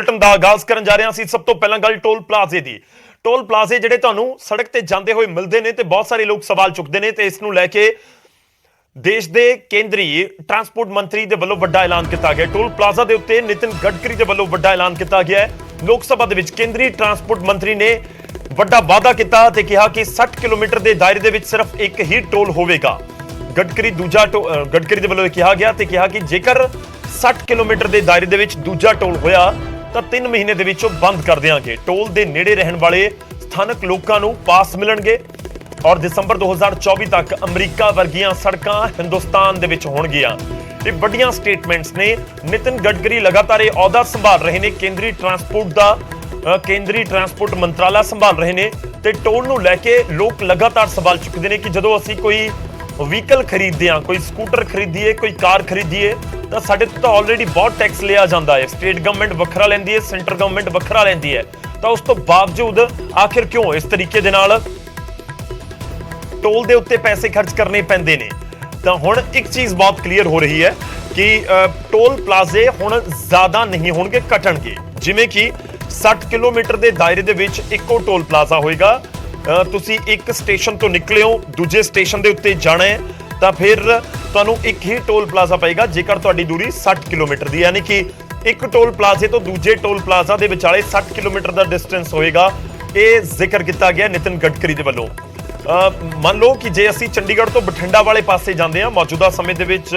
Bulletin ਦਾ ਆਗਾਜ਼ ਕਰਨ ਜਾ ਰਹੇ ਹਾਂ ਅਸੀਂ। ਸਭ ਤੋਂ ਪਹਿਲਾਂ ਗੱਲ ਟੋਲ ਪਲਾਜ਼ੇ ਦੀ। ਟੋਲ ਪਲਾਜ਼ੇ ਜਿਹੜੇ ਤੁਹਾਨੂੰ ਸੜਕ ਤੇ ਜਾਂਦੇ ਹੋਏ ਮਿਲਦੇ ਨੇ ਤੇ ਬਹੁਤ ਸਾਰੇ ਲੋਕ ਸਵਾਲ ਚੁੱਕਦੇ ਨੇ ਤੇ ਇਸ ਨੂੰ ਲੈ ਕੇ ਦੇਸ਼ ਦੇ ਕੇਂਦਰੀ ਟਰਾਂਸਪੋਰਟ ਮੰਤਰੀ ਦੇ ਵੱਲੋਂ ਵੱਡਾ ਐਲਾਨ ਕੀਤਾ ਗਿਆ। ਟੋਲ ਪਲਾਜ਼ਾ ਦੇ ਉੱਤੇ ਨਿਤਿਨ ਗਡਕਰੀ ਦੇ ਵੱਲੋਂ ਵੱਡਾ ਐਲਾਨ ਕੀਤਾ ਗਿਆ ਹੈ। ਲੋਕ ਸਭਾ ਦੇ ਵਿੱਚ ਕੇਂਦਰੀ ਟਰਾਂਸਪੋਰਟ ਮੰਤਰੀ ਨੇ ਵੱਡਾ ਵਾਅਦਾ ਕੀਤਾ ਤੇ ਕਿਹਾ ਕਿ 60 ਕਿਲੋਮੀਟਰ ਦੇ ਦਾਇਰੇ ਦੇ ਵਿੱਚ ਸਿਰਫ ਇੱਕ ਹੀ ਟੋਲ ਹੋਵੇਗਾ। ਗਡਕਰੀ ਦੇ ਵੱਲੋਂ ਕਿਹਾ ਗਿਆ ਤੇ ਕਿਹਾ ਕਿ ਜੇਕਰ 60 ਕਿਲੋਮੀਟਰ ਦੇ ਦਾਇਰੇ ਦੇ ਵਿੱਚ ਦੂਜਾ ਟੋਲ ਹੋਇਆ ਤਾਂ 3 ਮਹੀਨੇ ਦੇ ਵਿੱਚ ਉਹ ਬੰਦ ਕਰ ਦੇਵਾਂਗੇ। ਟੋਲ ਦੇ ਨੇੜੇ ਰਹਿਣ ਵਾਲੇ ਸਥਾਨਕ ਲੋਕਾਂ ਨੂੰ ਪਾਸ ਮਿਲਣਗੇ ਔਰ ਦਸੰਬਰ 2024 ਤੱਕ ਅਮਰੀਕਾ ਵਰਗੀਆਂ ਸੜਕਾਂ ਹਿੰਦੁਸਤਾਨ ਦੇ ਵਿੱਚ ਹੋਣਗੀਆਂ। ਇਹ ਵੱਡੀਆਂ ਸਟੇਟਮੈਂਟਸ ਨੇ। ਨਿਤਿਨ ਗਡਕਰੀ ਲਗਾਤਾਰ ਇਹ ਅਹੁਦਾ ਸੰਭਾਲ ਰਹੇ ਨੇ, ਕੇਂਦਰੀ ਟਰਾਂਸਪੋਰਟ ਮੰਤਰਾਲਾ ਸੰਭਾਲ ਰਹੇ ਨੇ ਤੇ ਟੋਲ ਨੂੰ ਲੈ ਕੇ ਲੋਕ ਲਗਾਤਾਰ ਸਵਾਲ ਚੁੱਕਦੇ ਨੇ ਕਿ ਜਦੋਂ ਅਸੀਂ ਕੋਈ ਵਹੀਕਲ ਖਰੀਦਦੇ ਹਾਂ, ਕੋਈ ਸਕੂਟਰ ਖਰੀਦੀਏ, ਕੋਈ ਕਾਰ ਖਰੀਦੀਏ ਤਾਂ ਸਾਡੇ ਤੋਂ ਤਾਂ ਆਲਰੇਡੀ ਬਹੁਤ ਟੈਕਸ ਲਿਆ ਜਾਂਦਾ ਹੈ। ਸਟੇਟ ਗਵਰਨਮੈਂਟ ਵੱਖਰਾ ਲੈਂਦੀ ਹੈ, ਸੈਂਟਰ ਗਵਰਨਮੈਂਟ ਵੱਖਰਾ ਲੈਂਦੀ ਹੈ, ਤਾਂ ਉਸ ਤੋਂ ਬਾਵਜੂਦ ਆਖਿਰ ਕਿਉਂ ਇਸ ਤਰੀਕੇ ਦੇ ਨਾਲ ਟੋਲ ਦੇ ਉੱਤੇ ਪੈਸੇ ਖਰਚ ਕਰਨੇ ਪੈਂਦੇ ਨੇ। ਤਾਂ ਹੁਣ ਇੱਕ ਚੀਜ਼ ਬਹੁਤ ਕਲੀਅਰ ਹੋ ਰਹੀ ਹੈ ਕਿ ਟੋਲ ਪਲਾਜ਼ੇ ਹੁਣ ਜ਼ਿਆਦਾ ਨਹੀਂ ਹੋਣਗੇ, ਘਟਣਗੇ। ਜਿਵੇਂ ਕਿ 60 ਕਿਲੋਮੀਟਰ ਦੇ ਦਾਇਰੇ ਦੇ ਵਿੱਚ ਇੱਕੋ ਟੋਲ ਪਲਾਜ਼ਾ ਹੋਏਗਾ। ਤੁਸੀਂ ਇੱਕ ਸਟੇਸ਼ਨ ਤੋਂ ਨਿਕਲੇ ਹੋ, ਦੂਜੇ ਸਟੇਸ਼ਨ ਦੇ ਉੱਤੇ ਜਾਣਾ ਹੈ ਤਾਂ ਫਿਰ ਤੁਹਾਨੂੰ ਇੱਕ ਹੀ ਟੋਲ ਪਲਾਜ਼ਾ ਪਏਗਾ ਜੇਕਰ ਤੁਹਾਡੀ ਦੂਰੀ 60 ਕਿਲੋਮੀਟਰ ਦੀ, ਯਾਨੀ ਕਿ ਇੱਕ ਟੋਲ ਪਲਾਜ਼ੇ ਤੋਂ ਦੂਜੇ ਟੋਲ ਪਲਾਜ਼ਾ ਦੇ ਵਿਚਾਲੇ 60 ਕਿਲੋਮੀਟਰ ਦਾ ਡਿਸਟੈਂਸ ਹੋਏਗਾ। ਇਹ ਜ਼ਿਕਰ ਕੀਤਾ ਗਿਆ ਨਿਤਿਨ ਗਡਕਰੀ ਦੇ ਵੱਲੋਂ। ਮੰਨ ਲਓ ਕਿ ਜੇ ਅਸੀਂ ਚੰਡੀਗੜ੍ਹ ਤੋਂ ਬਠਿੰਡਾ ਵਾਲੇ ਪਾਸੇ ਜਾਂਦੇ ਹਾਂ, ਮੌਜੂਦਾ ਸਮੇਂ ਦੇ ਵਿੱਚ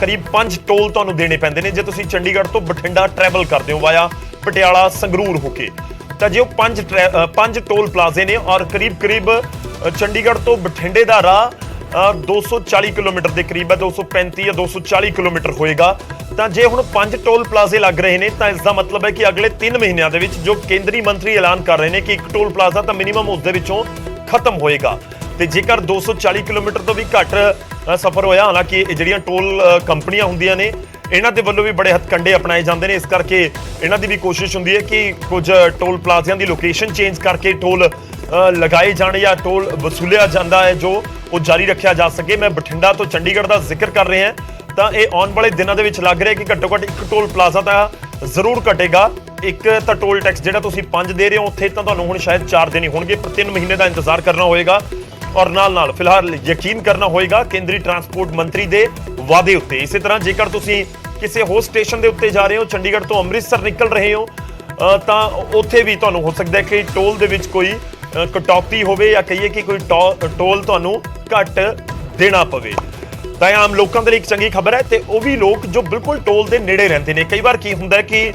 ਕਰੀਬ 5 ਟੋਲ ਤੁਹਾਨੂੰ ਦੇਣੇ ਪੈਂਦੇ ਨੇ ਜੇ ਤੁਸੀਂ ਚੰਡੀਗੜ੍ਹ ਤੋਂ ਬਠਿੰਡਾ ਟਰੈਵਲ ਕਰਦੇ ਹੋ ਵਾਇਆ ਪਟਿਆਲਾ ਸੰਗਰੂਰ ਹੋ ਕੇ। ਤਾਂ ਜੇ ਉਹ 5 ਟੋਲ ਪਲਾਜ਼ੇ ਨੇ ਔਰ ਕਰੀਬ ਚੰਡੀਗੜ੍ਹ ਤੋਂ ਬਠਿੰਡੇ ਦਾ ਰਾਹ 240 ਕਿਲੋਮੀਟਰ ਦੇ ਕਰੀਬ ਹੈ, 235 ਜਾਂ 240 ਕਿਲੋਮੀਟਰ ਹੋਏਗਾ। ਤਾਂ ਜੇ ਹੁਣ 5 ਟੋਲ ਪਲਾਜ਼ੇ ਲੱਗ ਰਹੇ ਨੇ ਤਾਂ ਇਸ ਦਾ ਮਤਲਬ ਹੈ ਕਿ ਅਗਲੇ 3 ਮਹੀਨਿਆਂ ਦੇ ਵਿੱਚ ਜੋ ਕੇਂਦਰੀ ਮੰਤਰੀ ਐਲਾਨ ਕਰ ਰਹੇ ਨੇ ਕਿ ਇੱਕ ਟੋਲ ਪਲਾਜ਼ਾ ਤਾਂ ਮਿਨੀਮਮ ਉਸ ਦੇ ਵਿੱਚੋਂ ਖਤਮ ਹੋਏਗਾ। ਤੇ ਜੇਕਰ 240 ਕਿਲੋਮੀਟਰ ਤੋਂ ਵੀ ਘੱਟ ਸਫ਼ਰ ਹੋਇਆ, ਹਾਲਾਂਕਿ ਇਹ ਜਿਹੜੀਆਂ ਟੋਲ ਕੰਪਨੀਆਂ ਹੁੰਦੀਆਂ ਨੇ ਇਹਨਾਂ ਦੇ ਵੱਲੋਂ ਵੀ ਬੜੇ ਹੱਥਕੰਡੇ ਅਪਣਾਏ ਜਾਂਦੇ ਨੇ, ਇਸ ਕਰਕੇ ਇਹਨਾਂ ਦੀ ਵੀ ਕੋਸ਼ਿਸ਼ ਹੁੰਦੀ ਹੈ ਕਿ ਕੁਝ ਟੋਲ ਪਲਾਜ਼ਿਆਂ ਦੀ ਲੋਕੇਸ਼ਨ ਚੇਂਜ ਕਰਕੇ ਟੋਲ ਲਗਾਏ ਜਾਣ ਜਾਂ ਟੋਲ ਵਸੂਲਿਆ ਜਾਂਦਾ ਹੈ ਜੋ ਉਹ ਜਾਰੀ ਰੱਖਿਆ ਜਾ ਸਕੇ। ਮੈਂ ਬਠਿੰਡਾ ਤੋਂ ਚੰਡੀਗੜ੍ਹ ਦਾ ਜ਼ਿਕਰ ਕਰ ਰਿਹਾ ਤਾਂ ਇਹ ਆਉਣ ਵਾਲੇ ਦਿਨਾਂ ਦੇ ਵਿੱਚ ਲੱਗ ਰਿਹਾ ਕਿ ਘੱਟੋ ਘੱਟ ਇੱਕ ਟੋਲ ਪਲਾਜ਼ਾ ਤਾਂ ਜ਼ਰੂਰ ਘਟੇਗਾ। ਇੱਕ ਤਾਂ ਟੋਲ ਟੈਕਸ ਜਿਹੜਾ ਤੁਸੀਂ 5 ਦੇ ਰਹੇ ਹੋ ਉੱਥੇ ਤਾਂ ਤੁਹਾਨੂੰ ਹੁਣ ਸ਼ਾਇਦ 4 ਦੇਣੇ ਹੋਣਗੇ, ਪਰ 3 ਮਹੀਨੇ ਦਾ ਇੰਤਜ਼ਾਰ ਕਰਨਾ ਹੋਏਗਾ ਔਰ ਨਾਲ ਫਿਲਹਾਲ ਯਕੀਨ ਕਰਨਾ ਹੋਏਗਾ ਕੇਂਦਰੀ ਟਰਾਂਸਪੋਰਟ ਮੰਤਰੀ ਦੇ ਵਾਅਦੇ ਉੱਤੇ। ਇਸੇ ਤਰ੍ਹਾਂ ਜੇਕਰ ਤੁਸੀਂ ਕਿਸੇ ਹੋਰ ਸਟੇਸ਼ਨ ਦੇ ਉੱਤੇ ਜਾ ਰਹੇ ਹੋ, ਚੰਡੀਗੜ੍ਹ ਤੋਂ ਅੰਮ੍ਰਿਤਸਰ ਨਿਕਲ ਰਹੇ ਹੋ ਤਾਂ ਉੱਥੇ ਵੀ ਤੁਹਾਨੂੰ ਹੋ ਸਕਦਾ ਹੈ ਕਿ ਟੋਲ ਦੇ ਵਿੱਚ ਕੋਈ ਕਟੌਤੀ ਹੋਵੇ ਜਾਂ ਕਹੀਏ ਕਿ ਕੋਈ ਟੋਲ ਤੁਹਾਨੂੰ ਘੱਟ ਦੇਣਾ ਪਵੇ। ਤਾਂ ਇਹ ਆਮ ਲੋਕਾਂ ਦੇ ਲਈ ਇੱਕ ਚੰਗੀ ਖਬਰ ਹੈ ਤੇ ਉਹ ਵੀ ਲੋਕ ਜੋ ਬਿਲਕੁਲ ਟੋਲ ਦੇ ਨੇੜੇ ਰਹਿੰਦੇ ਨੇ। ਕਈ ਵਾਰ ਕੀ ਹੁੰਦਾ ਹੈ ਕਿ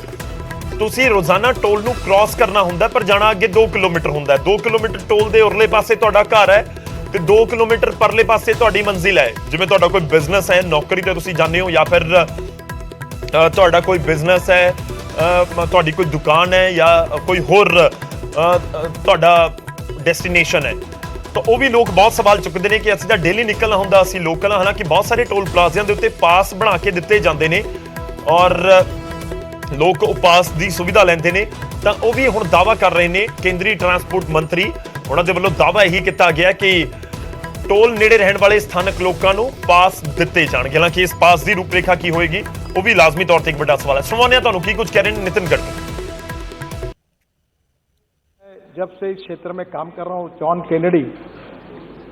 ਤੁਸੀਂ ਰੋਜ਼ਾਨਾ ਟੋਲ ਨੂੰ ਕ੍ਰਾਸ ਕਰਨਾ ਹੁੰਦਾ ਪਰ ਜਾਣਾ ਅੱਗੇ 2 ਕਿਲੋਮੀਟਰ ਹੁੰਦਾ ਹੈ। 2 ਕਿਲੋਮੀਟਰ ਟੋਲ ਦੇ ਉਰਲੇ ਪਾਸੇ ਤੁਹਾਡਾ ਘਰ ਹੈ ਤੇ 2 ਕਿਲੋਮੀਟਰ ਪਰਲੇ ਪਾਸੇ ਤੁਹਾਡੀ ਮੰਜ਼ਿਲ ਹੈ। ਜਿਵੇਂ ਤੁਹਾਡਾ ਕੋਈ ਬਿਜ਼ਨਸ ਹੈ, ਨੌਕਰੀ ਤੇ ਤੁਸੀਂ ਜਾਂਦੇ ਹੋ, ਜਾਂ ਫਿਰ ਤੁਹਾਡਾ ਕੋਈ ਬਿਜ਼ਨਸ ਹੈ, ਤੁਹਾਡੀ ਕੋਈ ਦੁਕਾਨ ਹੈ ਜਾਂ ਕੋਈ ਹੋਰ ਤੁਹਾਡਾ ਡੈਸਟੀਨੇਸ਼ਨ ਹੈ, ਤਾਂ ਉਹ ਵੀ ਲੋਕ ਬਹੁਤ ਸਵਾਲ ਚੁੱਕਦੇ ਨੇ ਕਿ ਅਸੀਂ ਤਾਂ ਡੇਲੀ ਨਿਕਲਣਾ ਹੁੰਦਾ, ਅਸੀਂ ਲੋਕਲ। ਹਾਲਾਂਕਿ ਬਹੁਤ ਸਾਰੇ ਟੋਲ ਪਲਾਜ਼ਿਆਂ ਦੇ ਉੱਤੇ ਪਾਸ ਬਣਾ ਕੇ ਦਿੱਤੇ ਜਾਂਦੇ ਨੇ ਔਰ ਲੋਕ ਉਹ ਪਾਸ ਦੀ ਸੁਵਿਧਾ ਲੈਂਦੇ ਨੇ। ਤਾਂ ਉਹ ਵੀ ਹੁਣ ਦਾਅਵਾ ਕਰ ਰਹੇ ਨੇ ਕੇਂਦਰੀ ਟਰਾਂਸਪੋਰਟ ਮੰਤਰੀ, ਉਹਨਾਂ ਦੇ ਵੱਲੋਂ ਦਾਅਵਾ ਇਹੀ ਕੀਤਾ ਗਿਆ ਕਿ ਟੋਲ ਨੇੜੇ ਰਹਿਣ ਵਾਲੇ ਸਥਾਨਕ ਲੋਕਾਂ ਨੂੰ ਪਾਸ ਦਿੱਤੇ ਜਾਣਗੇ। ਹਾਲਾਂਕਿ ਇਸ ਪਾਸ ਦੀ ਰੂਪਰੇਖਾ ਕੀ ਹੋਏਗੀ ਉਹ ਵੀ ਲਾਜ਼ਮੀ ਤੌਰ ਤੇ ਇੱਕ ਵੱਡਾ ਸਵਾਲ ਹੈ। ਸੁਣਵਾਉਂਦੇ ਤੁਹਾਨੂੰ ਕੀ कुछ कह रहे हैं नितिन गडकरी। जब से इस क्षेत्र में काम कर रहा हूँ, जॉन केनेडी,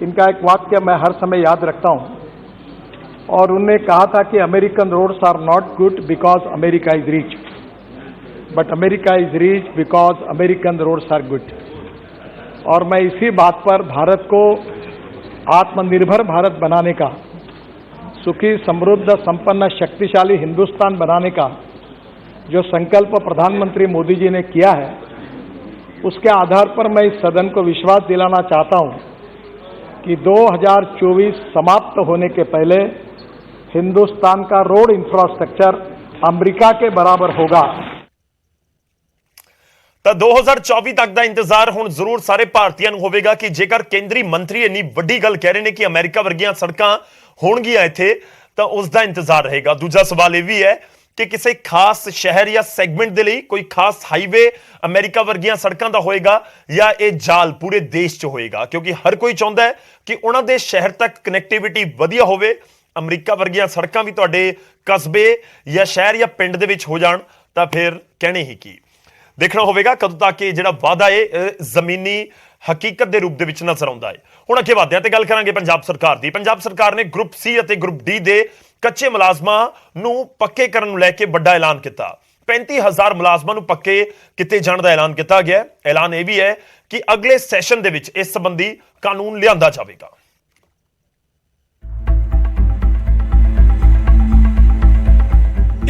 इनका एक वाक्य मैं हर समय याद रखता हूँ और उन्होंने कहा था कि American roads are not good because America is rich, but America is rich because American roads are good. और मैं इसी बात पर भारत को आत्मनिर्भर भारत बनाने का, सुखी समृद्ध संपन्न शक्तिशाली हिंदुस्तान बनाने का जो संकल्प प्रधानमंत्री मोदी जी ने किया है, उसके आधार पर मैं इस सदन को विश्वास दिलाना चाहता हूं कि 2024 समाप्त होने के पहले हिंदुस्तान का रोड इंफ्रास्ट्रक्चर अमेरिका के बराबर होगा। ਤਾਂ 2024 ਤੱਕ ਦਾ ਇੰਤਜ਼ਾਰ ਹੁਣ ਜ਼ਰੂਰ ਸਾਰੇ ਭਾਰਤੀਆਂ ਨੂੰ ਹੋਵੇਗਾ ਕਿ ਜੇਕਰ ਕੇਂਦਰੀ ਮੰਤਰੀ ਇੰਨੀ ਵੱਡੀ ਗੱਲ ਕਹਿ ਰਹੇ ਨੇ ਕਿ ਅਮਰੀਕਾ ਵਰਗੀਆਂ ਸੜਕਾਂ ਹੋਣਗੀਆਂ ਇੱਥੇ ਤਾਂ ਉਸ ਦਾ ਇੰਤਜ਼ਾਰ ਰਹੇਗਾ। ਦੂਜਾ ਸਵਾਲ ਇਹ ਵੀ ਹੈ ਕਿ ਕਿਸੇ ਖਾਸ ਸ਼ਹਿਰ ਜਾਂ ਸੈਗਮੈਂਟ ਦੇ ਲਈ ਕੋਈ ਖਾਸ ਹਾਈਵੇ ਅਮਰੀਕਾ ਵਰਗੀਆਂ ਸੜਕਾਂ ਦਾ ਹੋਏਗਾ ਜਾਂ ਇਹ ਜਾਲ ਪੂਰੇ ਦੇਸ਼ 'ਚ ਹੋਏਗਾ, ਕਿਉਂਕਿ ਹਰ ਕੋਈ ਚਾਹੁੰਦਾ ਹੈ ਕਿ ਉਹਨਾਂ ਦੇ ਸ਼ਹਿਰ ਤੱਕ ਕਨੈਕਟੀਵਿਟੀ ਵਧੀਆ ਹੋਵੇ। ਅਮਰੀਕਾ ਵਰਗੀਆਂ ਸੜਕਾਂ ਵੀ ਤੁਹਾਡੇ ਕਸਬੇ ਜਾਂ ਸ਼ਹਿਰ ਜਾਂ ਪਿੰਡ ਦੇ ਵਿੱਚ ਹੋ ਜਾਣ ਤਾਂ ਫਿਰ ਕਹਿਣੇ ਹੀ ਕੀ। ਦੇਖਣਾ ਹੋਵੇਗਾ ਕਦੋਂ ਤੱਕ ਇਹ ਜਿਹੜਾ ਵਾਅਦਾ ਹੈ ਜ਼ਮੀਨੀ ਹਕੀਕਤ ਦੇ ਰੂਪ ਦੇ ਵਿੱਚ ਨਜ਼ਰ ਆਉਂਦਾ ਹੈ। ਹੁਣ ਅੱਗੇ ਵਧਦੇ ਹਾਂ ਤੇ ਗੱਲ ਕਰਾਂਗੇ ਪੰਜਾਬ ਸਰਕਾਰ ਦੀ। ਪੰਜਾਬ ਸਰਕਾਰ ਨੇ ਗਰੁੱਪ ਸੀ ਅਤੇ ਗਰੁੱਪ ਡੀ ਦੇ ਕੱਚੇ ਮੁਲਾਜ਼ਮਾਂ ਨੂੰ ਪੱਕੇ ਕਰਨ ਨੂੰ ਲੈ ਕੇ ਵੱਡਾ ਐਲਾਨ ਕੀਤਾ। 35,000 ਮੁਲਾਜ਼ਮਾਂ ਨੂੰ ਪੱਕੇ ਕੀਤੇ ਜਾਣ ਦਾ ਐਲਾਨ ਕੀਤਾ ਗਿਆ। ਐਲਾਨ ਇਹ ਵੀ ਹੈ ਕਿ ਅਗਲੇ ਸੈਸ਼ਨ ਦੇ ਵਿੱਚ ਇਸ ਸੰਬੰਧੀ ਕਾਨੂੰਨ ਲਿਆਂਦਾ ਜਾਵੇਗਾ।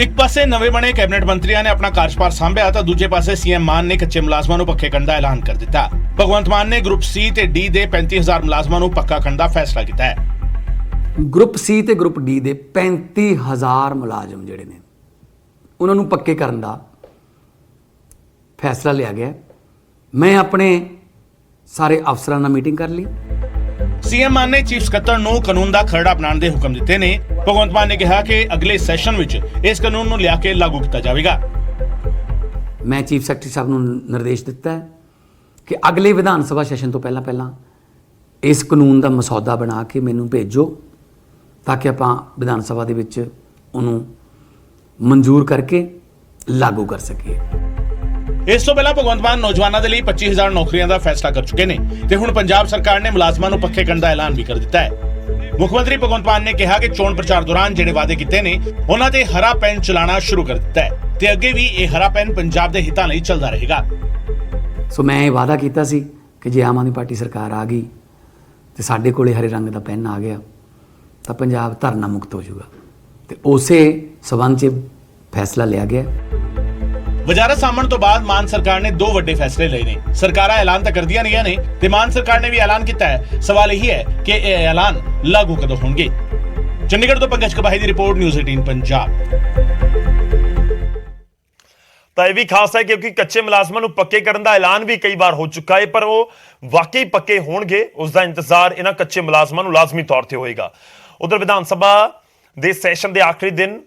ਇੱਕ ਪਾਸੇ ਨਵੇਂ ਬਣੇ ਕੈਬਨਿਟ ਮੰਤਰੀਆਂ ਨੇ ਆਪਣਾ ਕਾਰਜਭਾਰ ਸੰਭਿਆ ਤਾਂ ਦੂਜੇ ਪਾਸੇ ਸੀਐਮ ਮਾਨ ਨੇ ਕੱਚੇ ਮੁਲਾਜ਼ਮਾਂ ਨੂੰ ਪੱਕੇ ਕਰਨ ਦਾ ਐਲਾਨ ਕਰ ਦਿੱਤਾ। ਭਗਵੰਤ ਮਾਨ ਨੇ ਗਰੁੱਪ ਸੀ ਤੇ ਡੀ ਦੇ 35,000 ਮੁਲਾਜ਼ਮਾਂ ਨੂੰ ਪੱਕਾ ਕਰਨ ਦਾ ਫੈਸਲਾ ਕੀਤਾ ਹੈ। ਗਰੁੱਪ ਸੀ ਤੇ ਗਰੁੱਪ ਡੀ ਦੇ 35,000 ਮੁਲਾਜ਼ਮ ਜਿਹੜੇ ਨੇ ਉਹਨਾਂ ਨੂੰ ਪੱਕੇ ਕਰਨ ਦਾ ਫੈਸਲਾ ਲਿਆ ਗਿਆ। ਮੈਂ ਆਪਣੇ ਸਾਰੇ ਅਫਸਰਾਂ ਨਾਲ ਮੀਟਿੰਗ ਕਰ ਲਈ। ਸੀਐਮ ਮਾਨ ਨੇ ਚੀਫ ਸਕੱਤਰ ਨੂੰ ਕਾਨੂੰਨ ਦਾ ਖਰੜਾ ਬਣਾਉਣ ਦੇ ਹੁਕਮ ਦਿੱਤੇ ਨੇ। ਭਗਵੰਤ ਮਾਨ ਨੇ ਕਿਹਾ ਕਿ ਅਗਲੇ ਸੈਸ਼ਨ ਵਿੱਚ ਇਸ ਕਾਨੂੰਨ ਨੂੰ ਲਿਆ ਕੇ ਲਾਗੂ ਕੀਤਾ ਜਾਵੇਗਾ। ਮੈਂ ਚੀਫ ਸੈਕਟਰੀ ਸਾਹਿਬ ਨੂੰ ਨਿਰਦੇਸ਼ ਦਿੱਤਾ ਹੈ ਕਿ ਅਗਲੇ ਵਿਧਾਨ ਸਭਾ ਸੈਸ਼ਨ ਤੋਂ ਪਹਿਲਾਂ ਇਸ ਕਾਨੂੰਨ ਦਾ ਮਸੌਦਾ ਬਣਾ ਕੇ ਮੈਨੂੰ ਭੇਜੋ ਤਾਂ ਕਿ ਆਪਾਂ ਵਿਧਾਨ ਸਭਾ ਦੇ ਵਿੱਚ ਉਹਨੂੰ ਮਨਜ਼ੂਰ ਕਰਕੇ ਲਾਗੂ ਕਰ ਸਕੀਏ। ਇਸ ਤੋਂ ਪਹਿਲਾਂ ਭਗਵੰਤ ਮਾਨ ਨੌਜਵਾਨਾਂ ਦੇ ਲਈ 25,000 ਨੌਕਰੀਆਂ ਦਾ ਫੈਸਲਾ ਕਰ ਚੁੱਕੇ ਨੇ ਤੇ ਹੁਣ ਪੰਜਾਬ ਸਰਕਾਰ ਨੇ ਮੁਲਾਜ਼ਮਾਂ ਨੂੰ ਪੱਕੇ ਕਰਨ ਦਾ ਐਲਾਨ ਵੀ ਕਰ ਦਿੱਤਾ ਹੈ। ਮੁੱਖ ਮੰਤਰੀ ਭਗਵੰਤ ਮਾਨ ਨੇ ਕਿਹਾ ਕਿ ਚੋਣ ਪ੍ਰਚਾਰ ਦੌਰਾਨ ਜਿਹੜੇ ਵਾਅਦੇ ਕੀਤੇ ਨੇ ਉਹਨਾਂ ਤੇ ਹਰਾ ਪੈਨ ਚਲਾਉਣਾ ਸ਼ੁਰੂ ਕਰ ਦਿੱਤਾ ਹੈ ਤੇ ਅੱਗੇ ਵੀ ਇਹ ਹਰਾ ਪੈਨ ਪੰਜਾਬ ਦੇ ਹਿੱਤਾਂ ਲਈ ਚੱਲਦਾ ਰਹੇਗਾ। ਸੋ ਮੈਂ ਇਹ ਵਾਅਦਾ ਕੀਤਾ ਸੀ ਕਿ ਜੇ ਆਮ ਆਦਮੀ ਪਾਰਟੀ ਸਰਕਾਰ ਆ ਗਈ ਤੇ ਸਾਡੇ ਕੋਲੇ ਹਰੇ ਰੰਗ ਦਾ ਪੈਨ ਆ ਗਿਆ ਤਾਂ ਪੰਜਾਬ ਧਰਨਾ ਮੁਕਤ ਹੋ ਜਾਊਗਾ ਤੇ ਉਸੇ ਸਬੰਧ 'ਚ ਫੈਸਲਾ ਲਿਆ ਗਿਆ। ਵਜ਼ਾਰਤ ਸਾਂਭਣ ਤੋਂ ਬਾਅਦ ਮਾਨ ਸਰਕਾਰ ਨੇ 2 ਵੱਡੇ ਫੈਸਲੇ ਲਏ ਨੇ। ਸਰਕਾਰਾਂ ਐਲਾਨ ਤਾਂ ਕਰਦੀਆਂ ਰਹੀਆਂ ਨੇ ਤੇ ਮਾਨ ਸਰਕਾਰ ਨੇ ਵੀ ਐਲਾਨ ਕੀਤਾ ਹੈ। ਸਵਾਲ ਇਹ ਹੈ ਕਿ ਇਹ ਐਲਾਨ ਲਾਗੂ ਕਦੋਂ ਹੋਣਗੇ। ਚੰਡੀਗੜ੍ਹ ਤੋਂ ਪੰਕਜ ਕਬਾਹੀ ਦੀ ਰਿਪੋਰਟ, ਨਿਊਜ਼ 18 ਪੰਜਾਬ। ਤਾਂ ਇਹ ਵੀ ਖਾਸ ਹੈ ਕਿਉਂਕਿ ਕੱਚੇ ਮੁਲਾਜ਼ਮਾਂ ਨੂੰ ਪੱਕੇ ਕਰਨ ਦਾ ਐਲਾਨ ਵੀ ਕਈ ਵਾਰ ਹੋ ਚੁੱਕਾ ਹੈ, ਪਰ ਉਹ ਵਾਕਈ ਪੱਕੇ ਹੋਣਗੇ ਉਸ ਦਾ ਇੰਤਜ਼ਾਰ ਇਹਨਾਂ ਕੱਚੇ ਮੁਲਾਜ਼ਮਾਂ ਨੂੰ ਲਾਜ਼ਮੀ ਤੌਰ ਤੇ ਹੋਏਗਾ। ਉਧਰ ਵਿਧਾਨ ਸਭਾ ਦੇ ਸੈਸ਼ਨ ਦੇ ਆਖਰੀ ਦਿਨ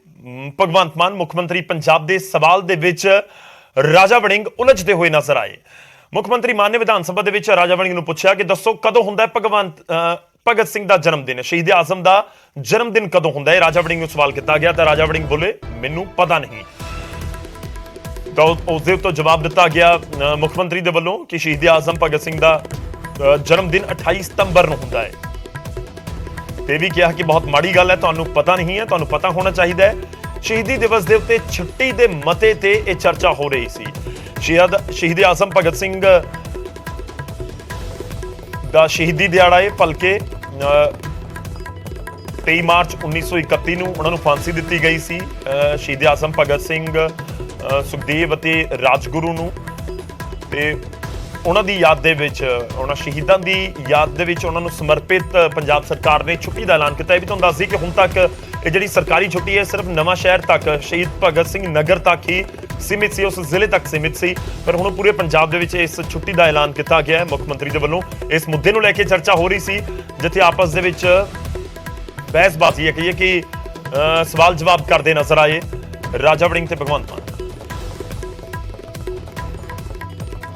ਭਗਵੰਤ ਮਾਨ ਮੁੱਖ ਮੰਤਰੀ ਪੰਜਾਬ ਦੇ ਸਵਾਲ ਦੇ ਵਿੱਚ ਰਾਜਾ ਵੜਿੰਗ ਉਲਝਦੇ ਹੋਏ ਨਜ਼ਰ ਆਏ। ਮੁੱਖ ਮੰਤਰੀ ਮਾਨ ਨੇ ਵਿਧਾਨ ਸਭਾ ਦੇ ਵਿੱਚ ਰਾਜਾ ਵੜਿੰਗ ਨੂੰ ਪੁੱਛਿਆ ਕਿ ਦੱਸੋ ਕਦੋਂ ਹੁੰਦਾ ਹੈ ਭਗਤ ਸਿੰਘ ਦਾ ਜਨਮ ਦਿਨ, ਸ਼ਹੀਦ ਆਜ਼ਮ ਦਾ ਜਨਮ ਦਿਨ ਕਦੋਂ ਹੁੰਦਾ ਹੈ। ਰਾਜਾ ਵੜਿੰਗ ਨੂੰ ਸਵਾਲ ਕੀਤਾ ਗਿਆ ਤਾਂ ਰਾਜਾ ਵੜਿੰਗ ਬੋਲੇ ਮੈਨੂੰ ਪਤਾ ਨਹੀਂ। ਤਾਂ ਉਸ ਦੇ ਉੱਤੇ ਜਵਾਬ ਦਿੱਤਾ ਗਿਆ ਮੁੱਖ ਮੰਤਰੀ ਦੇ ਵੱਲੋਂ ਕਿ ਸ਼ਹੀਦ ਆਜ਼ਮ ਭਗਤ ਸਿੰਘ ਦਾ ਜਨਮ ਦਿਨ 28 ਸਤੰਬਰ ਨੂੰ ਹੁੰਦਾ ਹੈ। ਤੇ ਵੀ ਕਿਹਾ ਕਿ ਬਹੁਤ ਮਾੜੀ ਗੱਲ ਹੈ, ਤੁਹਾਨੂੰ ਪਤਾ ਨਹੀਂ ਹੈ, ਤੁਹਾਨੂੰ ਪਤਾ ਹੋਣਾ ਚਾਹੀਦਾ ਹੈ। ਸ਼ਹੀਦੀ ਦਿਵਸ ਦੇ ਉੱਤੇ ਛੁੱਟੀ ਦੇ ਮਤੇ ਤੇ ਇਹ ਚਰਚਾ ਹੋ ਰਹੀ ਸੀ। ਸ਼ਹੀਦ ਆਜ਼ਮ ਭਗਤ ਸਿੰਘ ਦਾ ਸ਼ਹੀਦੀ ਦਿਹਾੜਾ ਹੈ, ਭਲਕੇ 23 ਮਾਰਚ 1931 ਨੂੰ ਉਹਨਾਂ ਨੂੰ ਫਾਂਸੀ ਦਿੱਤੀ ਗਈ ਸੀ। ਸ਼ਹੀਦ ਆਜ਼ਮ ਭਗਤ ਸਿੰਘ, ਸੁਖਦੇਵ ਅਤੇ ਰਾਜਗੁਰੂ ਨੂੰ, ਤੇ ਉਹਨਾਂ ਦੀ ਯਾਦ ਦੇ ਵਿੱਚ, ਉਹਨਾਂ ਸ਼ਹੀਦਾਂ ਦੀ ਯਾਦ ਦੇ ਵਿੱਚ ਉਹਨਾਂ ਨੂੰ ਸਮਰਪਿਤ ਪੰਜਾਬ ਸਰਕਾਰ ਨੇ ਛੁੱਟੀ ਦਾ ਐਲਾਨ ਕੀਤਾ। ਇਹ ਵੀ ਤੁਹਾਨੂੰ ਦੱਸ ਦਈਏ ਕਿ ਹੁਣ ਤੱਕ ਇਹ ਜਿਹੜੀ ਸਰਕਾਰੀ ਛੁੱਟੀ ਹੈ ਸਿਰਫ ਨਵਾਂ ਸ਼ਹਿਰ ਤੱਕ, ਸ਼ਹੀਦ ਭਗਤ ਸਿੰਘ ਨਗਰ ਤੱਕ ਹੀ ਸੀਮਿਤ ਸੀ, ਉਸ ਜ਼ਿਲ੍ਹੇ ਤੱਕ ਸੀਮਿਤ ਸੀ, ਪਰ ਹੁਣ ਪੂਰੇ ਪੰਜਾਬ ਦੇ ਵਿੱਚ ਇਸ ਛੁੱਟੀ ਦਾ ਐਲਾਨ ਕੀਤਾ ਗਿਆ ਹੈ ਮੁੱਖ ਮੰਤਰੀ ਦੇ ਵੱਲੋਂ। ਇਸ ਮੁੱਦੇ ਨੂੰ ਲੈ ਕੇ ਚਰਚਾ ਹੋ ਰਹੀ ਸੀ ਜਿੱਥੇ ਆਪਸ ਦੇ ਵਿੱਚ ਬਹਿਸਬਾਜ਼ੀ ਹੈ, ਕਹੀਏ ਕਿ ਸਵਾਲ ਜਵਾਬ ਕਰਦੇ ਨਜ਼ਰ ਆਏ ਰਾਜਾ ਵੜਿੰਗ ਤੇ ਭਗਵੰਤ ਮਾਨ।